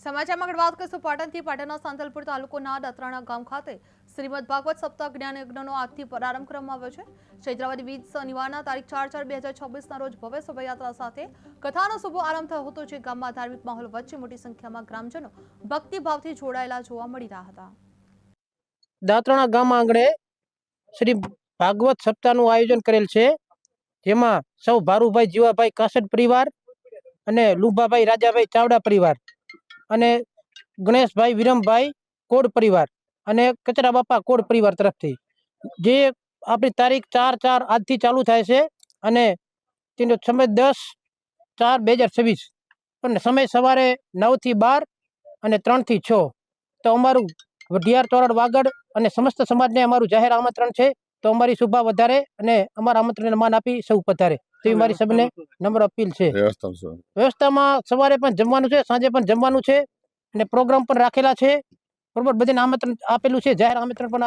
સમાચારમાં આગળ વાત કરીશું પાટણથી. પાટણના સાંતલપુર તાલુકાના દત્રાણા ગામ ખાતે શ્રીમદ ભાગવત સપ્તાહ જ્ઞાન યજ્ઞનો આજથી પ્રારંભ કરવામાં આવ્યો છે. ચૈત્રવદી બીજ શનિવારના તારીખ 4/4/2026ના રોજ ભવ્ય શોભાયાત્રા સાથે કથાનો શુભ આરંભ થયો હતો, જે ગામમાં ધાર્મિક માહોલ વચ્ચે મોટી સંખ્યામાં ગ્રામજનો ભક્તિભાવથી જોડાયેલા જોવા મળી રહ્યા હતા. દાત્રાણા ગામ આંગણે શ્રી ભાગવત સપ્તાહનું આયોજન કરેલ છે, જેમાં સૌ ભારુભાઈ જીવાભાઈ કાસડ પરિવાર અને લુભાભાઈ રાજાભાઈ ચાવડા પરિવાર અને ગણેશભાઈ વિરમભાઈ કોડ પરિવાર અને કચરા બાપા કોડ પરિવાર તરફથી જે આપણી તારીખ 4/4 આજથી ચાલુ થાય છે અને તેનો સમય 10/4/2026 પણ સમય સવારે 9 થી 12 અને 3 થી 6. તો અમારું વઢિયાર તોરડ વાગડ અને સમસ્ત સમાજને અમારું જાહેર આમંત્રણ છે. તો અમારી શુભા વધારે અને અમારા આમંત્રણને માન આપી સૌ પધારે તેવી મારી સૌને નમ્ર અપીલ છે. વ્યવસ્થામાં સવારે પણ જમવાનું છે, સાંજે પણ જમવાનું છે અને પ્રોગ્રામ પણ રાખેલા છે. બરોબર, બધાને આમંત્રણ આપેલું છે, જાહેર આમંત્રણ પણ